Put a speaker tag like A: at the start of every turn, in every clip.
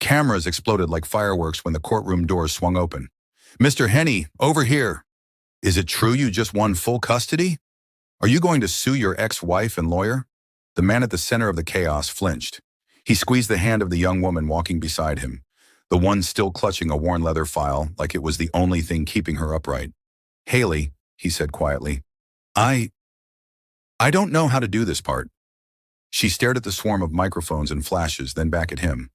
A: Cameras exploded like fireworks when the courtroom doors swung open. "Mr. Henney, over here. Is it true you just won full custody? Are you going to sue your ex-wife and lawyer?" The man at the center of the chaos flinched. He squeezed the hand of the young woman walking beside him, the one still clutching a worn leather file like it was the only thing keeping her upright. "Haley," he said quietly, I don't know how to do this part." She stared at the swarm of microphones and flashes, then back at him.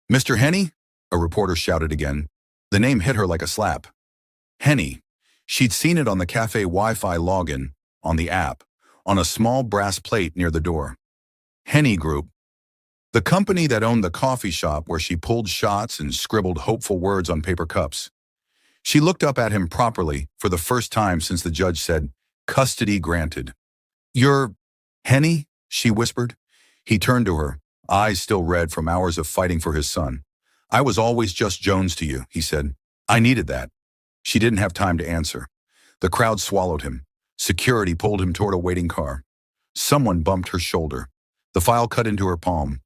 A: "Mr. Henney?" a reporter shouted again. The name hit her like a slap. Henney. She'd seen it on the cafe Wi-Fi login, on the app, on a small brass plate near the door. Henney Group. The company that owned the coffee shop where she pulled shots and scribbled hopeful words on paper cups. She looked up at him properly for the first time since the judge said, "Custody granted." "You're Henney?" she whispered. He turned to her, eyes still red from hours of fighting for his son. "I was always just Jones to you," he said. "I needed that." She didn't have time to answer. The crowd swallowed him. Security pulled him toward a waiting car. Someone bumped her shoulder. The file cut into her palm.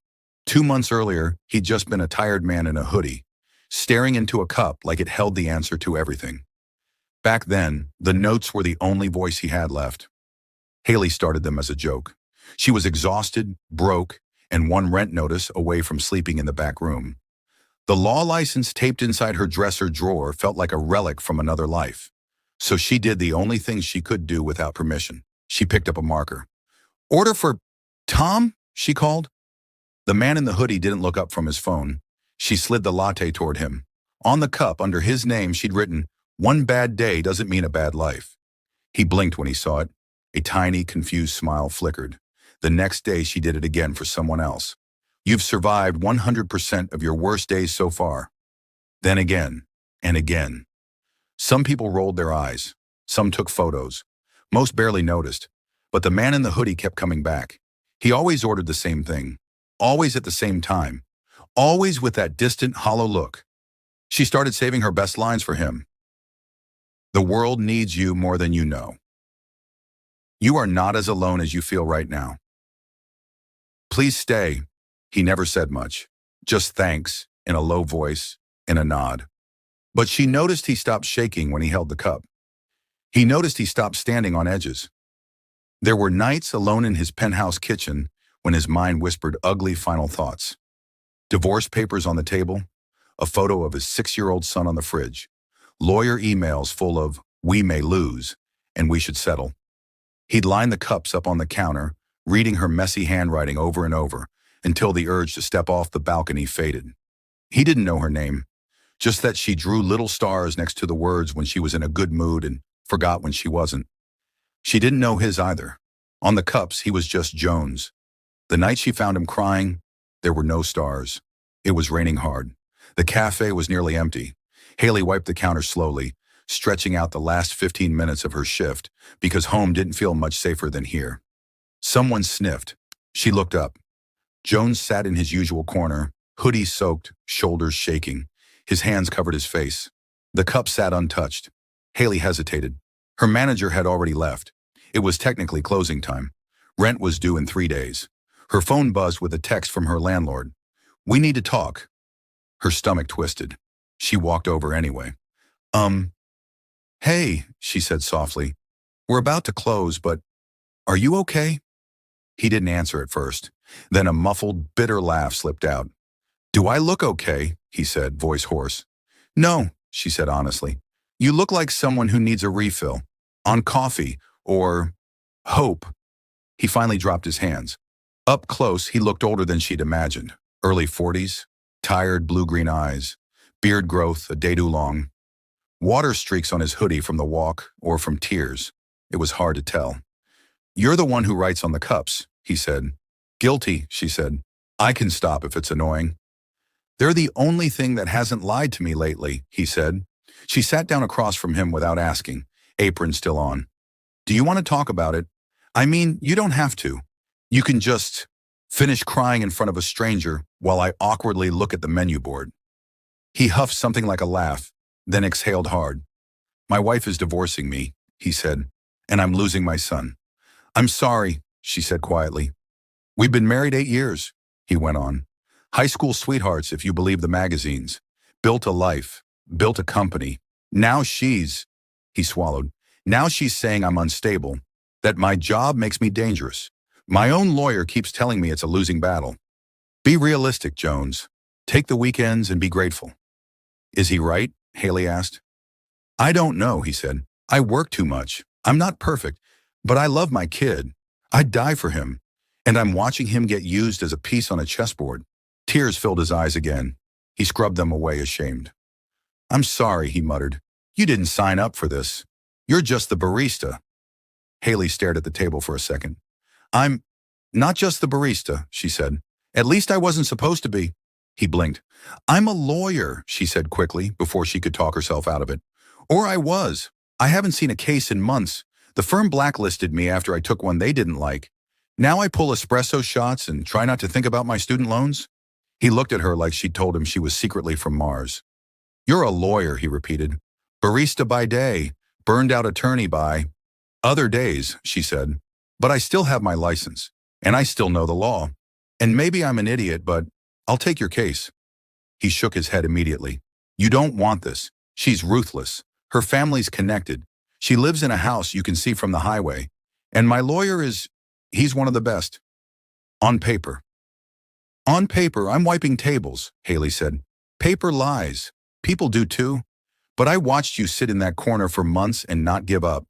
A: 2 months earlier, he'd just been a tired man in a hoodie, staring into a cup like it held the answer to everything. Back then, the notes were the only voice he had left. Haley started them as a joke. She was exhausted, broke, and one rent notice away from sleeping in the back room. The law license taped inside her dresser drawer felt like a relic from another life. So she did the only thing she could do without permission. She picked up a marker. "Order for Tom?" she called. The man in the hoodie didn't look up from his phone. She slid the latte toward him. On the cup, under his name, she'd written, "One bad day doesn't mean a bad life." He blinked when he saw it. A tiny, confused smile flickered. The next day, she did it again for someone else. "You've survived 100% of your worst days so far." Then again, and again. Some people rolled their eyes. Some took photos. Most barely noticed. But the man in the hoodie kept coming back. He always ordered the same thing. Always at the same time. Always with that distant, hollow look. She started saving her best lines for him. "The world needs you more than you know. You are not as alone as you feel right now. Please stay." He never said much. Just thanks, in a low voice, in a nod. But she noticed he stopped shaking when he held the cup. He noticed he stopped standing on edges. There were nights alone in his penthouse kitchen when his mind whispered ugly final thoughts. Divorce papers on the table, a photo of his 6-year-old son on the fridge, lawyer emails full of "we may lose" and "we should settle." He'd line the cups up on the counter, reading her messy handwriting over and over, until the urge to step off the balcony faded. He didn't know her name, just that she drew little stars next to the words when she was in a good mood and forgot when she wasn't. She didn't know his either. On the cups, he was just Jones. The night she found him crying, there were no stars. It was raining hard. The cafe was nearly empty. Haley wiped the counter slowly, stretching out the last 15 minutes of her shift, because home didn't feel much safer than here. Someone sniffed. She looked up. Jones sat in his usual corner, hoodie soaked, shoulders shaking. His hands covered his face. The cup sat untouched. Haley hesitated. Her manager had already left. It was technically closing time. Rent was due in 3 days. Her phone buzzed with a text from her landlord. "We need to talk." Her stomach twisted. She walked over anyway. Hey," she said softly. "We're about to close, but are you okay?" He didn't answer at first. Then a muffled, bitter laugh slipped out. "Do I look okay?" he said, voice hoarse. "No," she said honestly. "You look like someone who needs a refill. On coffee, or hope." He finally dropped his hands. Up close, he looked older than she'd imagined. Early 40s, tired blue-green eyes, beard growth a day too long. Water streaks on his hoodie from the walk or from tears. It was hard to tell. "You're the one who writes on the cups," he said. "Guilty," she said. "I can stop if it's annoying." "They're the only thing that hasn't lied to me lately," he said. She sat down across from him without asking, apron still on. "Do you want to talk about it? I mean, you don't have to. You can just finish crying in front of a stranger while I awkwardly look at the menu board." He huffed something like a laugh, then exhaled hard. "My wife is divorcing me," he said, "and I'm losing my son." "I'm sorry," she said quietly. "We've been married 8 years," he went on. High school sweethearts, if you believe the magazines. Built a life, built a company. Now she's, he swallowed, now she's saying I'm unstable, that my job makes me dangerous. My own lawyer keeps telling me it's a losing battle. Be realistic, Jones. Take the weekends and be grateful. Is he right? Haley asked. I don't know, he said. I work too much. I'm not perfect, but I love my kid. I'd die for him. And I'm watching him get used as a piece on a chessboard. Tears filled his eyes again. He scrubbed them away, ashamed. I'm sorry, he muttered. You didn't sign up for this. You're just the barista. Haley stared at the table for a second. I'm not just the barista, she said. At least I wasn't supposed to be. He blinked. I'm a lawyer, she said quickly, before she could talk herself out of it. Or I was. I haven't seen a case in months. The firm blacklisted me after I took one they didn't like. Now I pull espresso shots and try not to think about my student loans? He looked at her like she'd told him she was secretly from Mars. You're a lawyer, he repeated. Barista by day, burned out attorney by other days, she said. But I still have my license, and I still know the law. And maybe I'm an idiot, but I'll take your case. He shook his head immediately. You don't want this. She's ruthless. Her family's connected. She lives in a house you can see from the highway. And my lawyer he's one of the best. On paper. On paper, I'm wiping tables, Haley said. Paper lies. People do too. But I watched you sit in that corner for months and not give up.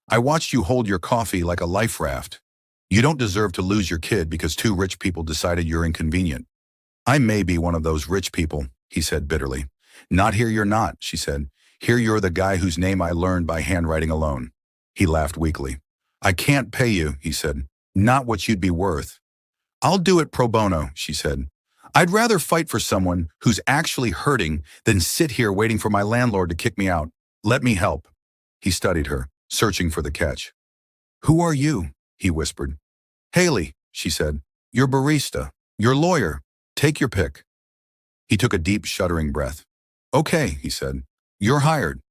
A: I watched you hold your coffee like a life raft. You don't deserve to lose your kid because two rich people decided you're inconvenient. I may be one of those rich people, he said bitterly. Not here you're not, she said. Here you're the guy whose name I learned by handwriting alone. He laughed weakly. I can't pay you, he said. Not what you'd be worth. I'll do it pro bono, she said. I'd rather fight for someone who's actually hurting than sit here waiting for my landlord to kick me out. Let me help. He studied her, searching for the catch. Who are you? He whispered. Haley, she said. You're barista. You're lawyer. Take your pick. He took a deep, shuddering breath. Okay, he said. You're hired.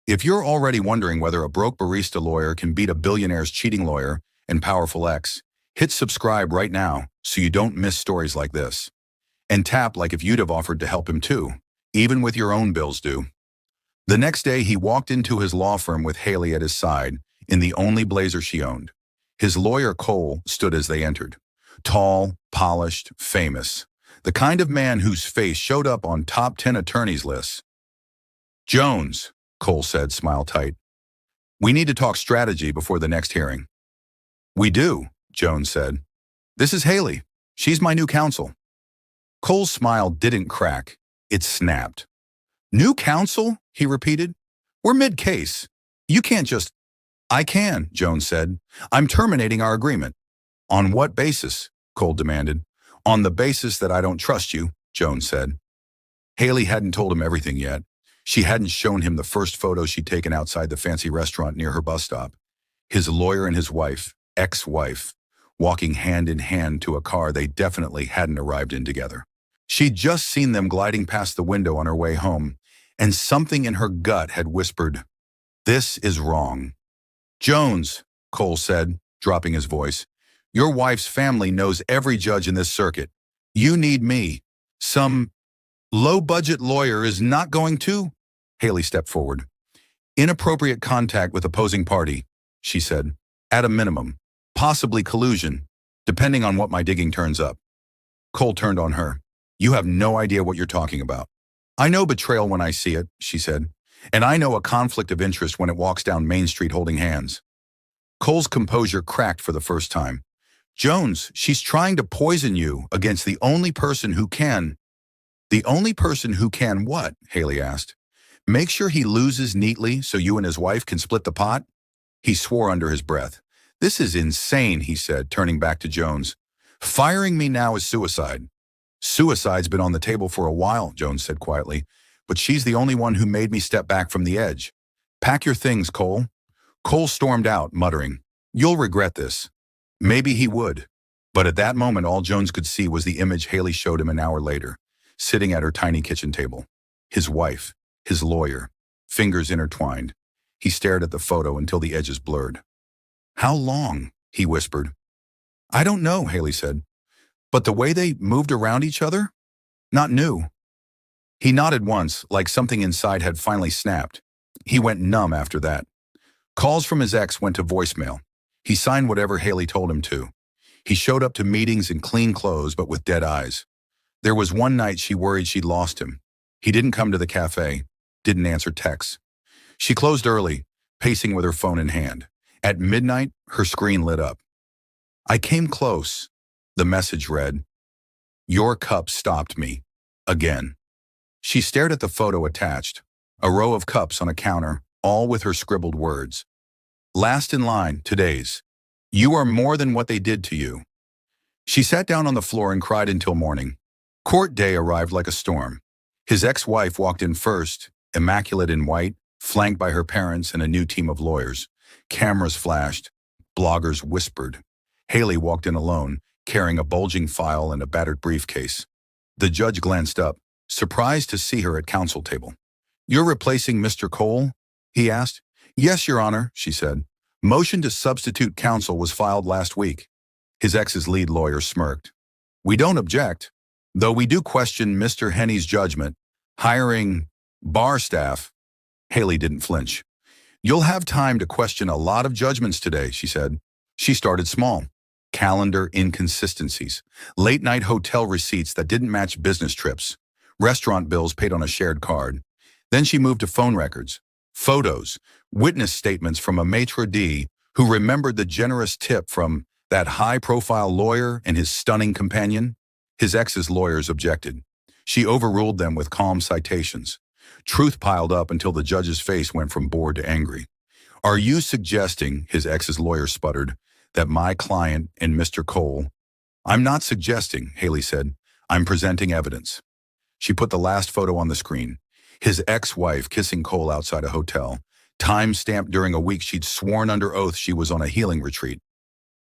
A: If you're already wondering whether a broke barista lawyer can beat a billionaire's cheating lawyer and powerful ex, hit subscribe right now so you don't miss stories like this. And tap like if you'd have offered to help him too, even with your own bills due. The next day, he walked into his law firm with Haley at his side in the only blazer she owned. His lawyer, Cole, stood as they entered. Tall, polished, famous. The kind of man whose face showed up on top 10 attorneys' lists. Jones, Cole said, smile tight. We need to talk strategy before the next hearing. We do, Jones said. This is Haley. She's my new counsel. Cole's smile didn't crack. It snapped. New counsel? He repeated. We're mid-case. You can't just... I can, Jones said. I'm terminating our agreement. On what basis? Cole demanded. On the basis that I don't trust you, Jones said. Haley hadn't told him everything yet. She hadn't shown him the first photo she'd taken outside the fancy restaurant near her bus stop. His lawyer and his wife, ex-wife, walking hand in hand to a car they definitely hadn't arrived in together. She'd just seen them gliding past the window on her way home, and something in her gut had whispered, "This is wrong." Jones, Cole said, dropping his voice, your wife's family knows every judge in this circuit. You need me. Some low-budget lawyer is not going to? Haley stepped forward. Inappropriate contact with opposing party, she said, at a minimum. Possibly collusion, depending on what my digging turns up. Cole turned on her. You have no idea what you're talking about. I know betrayal when I see it, she said, and I know a conflict of interest when it walks down Main Street holding hands. Cole's composure cracked for the first time. Jones, she's trying to poison you against the only person who can. The only person who can what? Haley asked. Make sure he loses neatly so you and his wife can split the pot? He swore under his breath. This is insane, he said, turning back to Jones. Firing me now is suicide. Suicide's been on the table for a while, Jones said quietly, but she's the only one who made me step back from the edge. Pack your things, Cole. Cole stormed out, muttering, You'll regret this. Maybe he would. But at that moment, all Jones could see was the image Haley showed him an hour later, sitting at her tiny kitchen table. His wife, his lawyer, fingers intertwined. He stared at the photo until the edges blurred. How long? He whispered. I don't know, Haley said. But the way they moved around each other? Not new. He nodded once, like something inside had finally snapped. He went numb after that. Calls from his ex went to voicemail. He signed whatever Haley told him to. He showed up to meetings in clean clothes but with dead eyes. There was one night she worried she'd lost him. He didn't come to the cafe, didn't answer texts. She closed early, pacing with her phone in hand. At midnight, her screen lit up. I came close. The message read, "Your cup stopped me. Again." She stared at the photo attached, a row of cups on a counter, all with her scribbled words. Last in line, today's. You are more than what they did to you. She sat down on the floor and cried until morning. Court day arrived like a storm. His ex-wife walked in first, immaculate in white, flanked by her parents and a new team of lawyers. Cameras flashed. Bloggers whispered. Haley walked in alone, carrying a bulging file and a battered briefcase. The judge glanced up, surprised to see her at counsel table. "You're replacing Mr. Cole?" he asked. "Yes, Your Honor," she said. "Motion to substitute counsel was filed last week." His ex's lead lawyer smirked. "We don't object, though we do question Mr. Henney's judgment. Hiring bar staff." Haley didn't flinch. "You'll have time to question a lot of judgments today," she said. She started small. Calendar inconsistencies, late-night hotel receipts that didn't match business trips, restaurant bills paid on a shared card. Then she moved to phone records, photos, witness statements from a maitre d' who remembered the generous tip from that high-profile lawyer and his stunning companion. His ex's lawyers objected. She overruled them with calm citations. Truth piled up until the judge's face went from bored to angry. "Are you suggesting," his ex's lawyer sputtered, "that my client and Mr. Cole—" "I'm not suggesting," Haley said. "I'm presenting evidence." She put the last photo on the screen. His ex-wife kissing Cole outside a hotel, time-stamped during a week she'd sworn under oath she was on a healing retreat.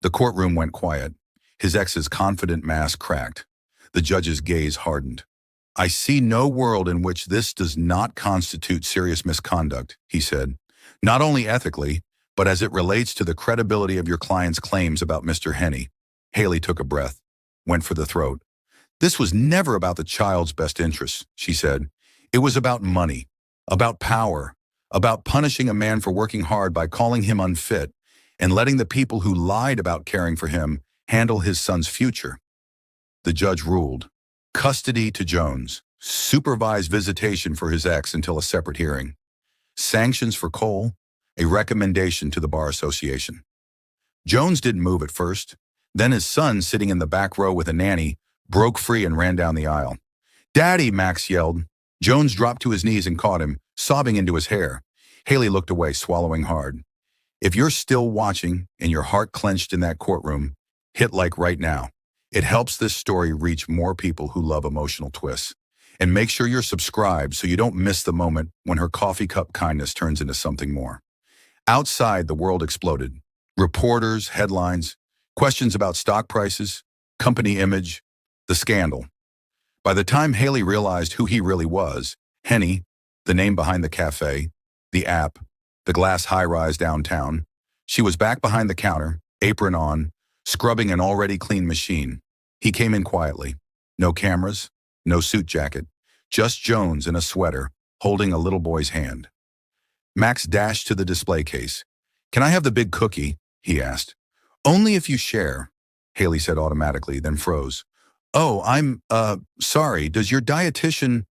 A: The courtroom went quiet. His ex's confident mask cracked. The judge's gaze hardened. "I see no world in which this does not constitute serious misconduct," he said. "Not only ethically, but as it relates to the credibility of your client's claims about Mr. Henney." Haley took a breath, went for the throat. "This was never about the child's best interests," she said. "It was about money, about power, about punishing a man for working hard by calling him unfit and letting the people who lied about caring for him handle his son's future." The judge ruled. Custody to Jones, supervised visitation for his ex until a separate hearing. Sanctions for Cole, a recommendation to the Bar Association. Jones didn't move at first. Then his son, sitting in the back row with a nanny, broke free and ran down the aisle. "Daddy!" Max yelled. Jones dropped to his knees and caught him, sobbing into his hair. Haley looked away, swallowing hard. If you're still watching and your heart clenched in that courtroom, hit like right now. It helps this story reach more people who love emotional twists. And make sure you're subscribed so you don't miss the moment when her coffee cup kindness turns into something more. Outside, the world exploded. Reporters, headlines, questions about stock prices, company image, the scandal. By the time Haley realized who he really was, Henney, the name behind the cafe, the app, the glass high-rise downtown, she was back behind the counter, apron on, scrubbing an already clean machine. He came in quietly. No cameras, no suit jacket, just Jones in a sweater, holding a little boy's hand. Max dashed to the display case. "Can I have the big cookie?" he asked. "Only if you share," Haley said automatically, then froze. "Oh, I'm, sorry, does your dietitian—"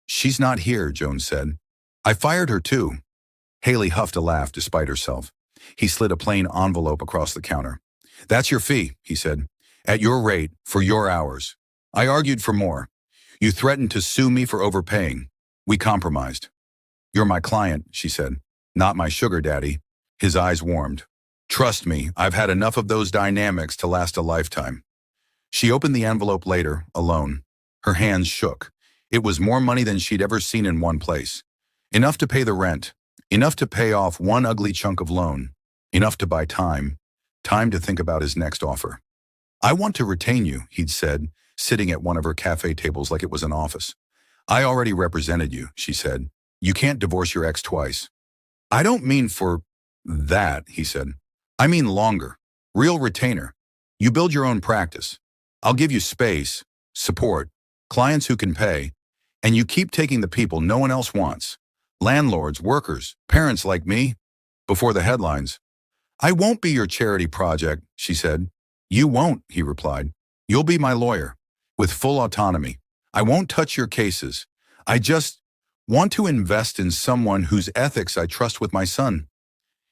A: "She's not here," Jones said. "I fired her too." Haley huffed a laugh despite herself. He slid a plain envelope across the counter. "That's your fee," he said. "At your rate, for your hours. I argued for more. You threatened to sue me for overpaying. We compromised." "You're my client," she said. "Not my sugar daddy." His eyes warmed. "Trust me, I've had enough of those dynamics to last a lifetime." She opened the envelope later, alone. Her hands shook. It was more money than she'd ever seen in one place. Enough to pay the rent. Enough to pay off one ugly chunk of loan. Enough to buy time. Time to think about his next offer. "I want to retain you," he'd said, sitting at one of her cafe tables like it was an office. "I already represented you," she said. "You can't divorce your ex twice." "I don't mean for that," he said. "I mean longer. Real retainer. You build your own practice. I'll give you space, support, clients who can pay, and you keep taking the people no one else wants. Landlords, workers, parents like me. Before the headlines. I won't be your charity project, she said. You won't, he replied. You'll be my lawyer, with full autonomy. I won't touch your cases. I just want to invest in someone whose ethics I trust with my son.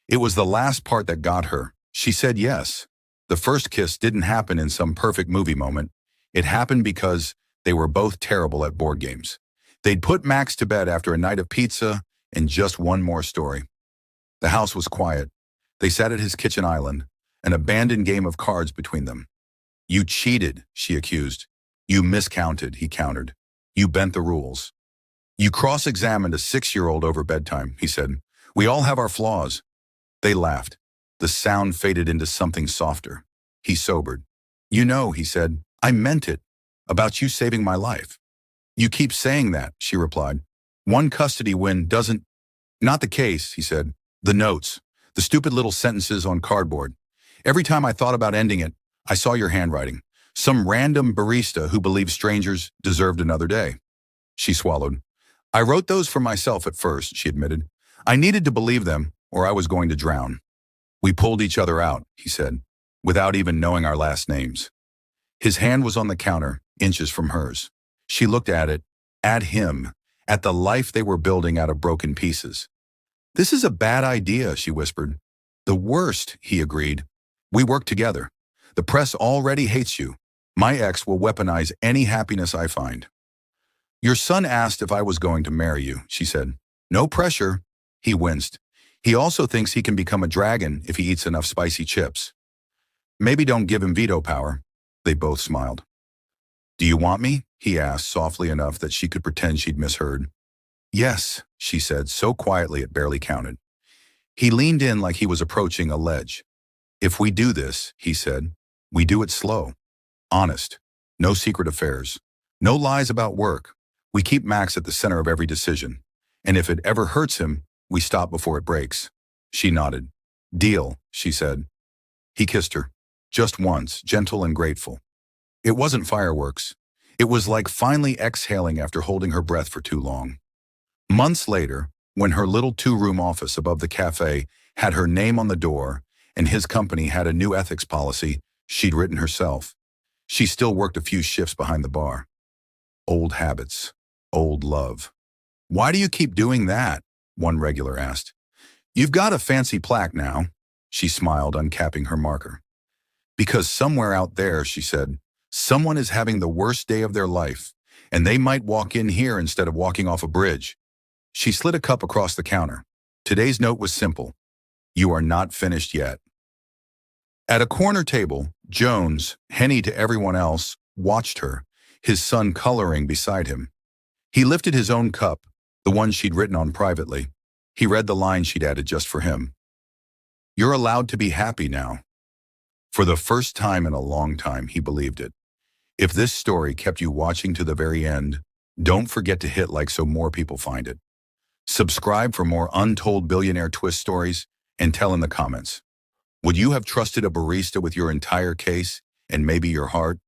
A: It was the last part that got her. She said yes. The first kiss didn't happen in some perfect movie moment. It happened because they were both terrible at board games. They'd put Max to bed after a night of pizza and just one more story. The house was quiet. They sat at his kitchen island, an abandoned game of cards between them. You cheated, she accused. You miscounted, he countered. You bent the rules. You cross-examined a 6-year-old over bedtime, he said. We all have our flaws. They laughed. The sound faded into something softer. He sobered. You know, he said, I meant it. About you saving my life. You keep saying that, she replied. One custody win doesn't... Not the case, he said. The notes. The stupid little sentences on cardboard. Every time I thought about ending it, I saw your handwriting. Some random barista who believed strangers deserved another day. She swallowed. I wrote those for myself at first, she admitted. I needed to believe them, or I was going to drown. We pulled each other out, he said, without even knowing our last names. His hand was on the counter, inches from hers. She looked at it, at him, at the life they were building out of broken pieces. This is a bad idea, she whispered. The worst, he agreed. We work together. The press already hates you. My ex will weaponize any happiness I find. Your son asked if I was going to marry you, she said. No pressure. He winced. He also thinks he can become a dragon if he eats enough spicy chips. Maybe don't give him veto power. They both smiled. Do you want me? He asked softly enough that she could pretend she'd misheard. Yes, she said so quietly it barely counted. He leaned in like he was approaching a ledge. If we do this, he said, we do it slow. Honest. No secret affairs. No lies about work. We keep Max at the center of every decision. And if it ever hurts him, we stop before it breaks. She nodded. Deal, she said. He kissed her. Just once, gentle and grateful. It wasn't fireworks. It was like finally exhaling after holding her breath for too long. Months later, when her little 2-room office above the cafe had her name on the door and his company had a new ethics policy she'd written herself, she still worked a few shifts behind the bar. Old habits. Old love. Why do you keep doing that? One regular asked. You've got a fancy plaque now, she smiled, uncapping her marker. Because somewhere out there, she said, someone is having the worst day of their life, and they might walk in here instead of walking off a bridge. She slid a cup across the counter. Today's note was simple. You are not finished yet. At a corner table, Jones, Henny to everyone else, watched her, his son coloring beside him. He lifted his own cup, the one she'd written on privately. He read the line she'd added just for him. You're allowed to be happy now. For the first time in a long time, he believed it. If this story kept you watching to the very end, don't forget to hit like so more people find it. Subscribe for more untold billionaire twist stories and tell in the comments. Would you have trusted a barista with your entire case and maybe your heart?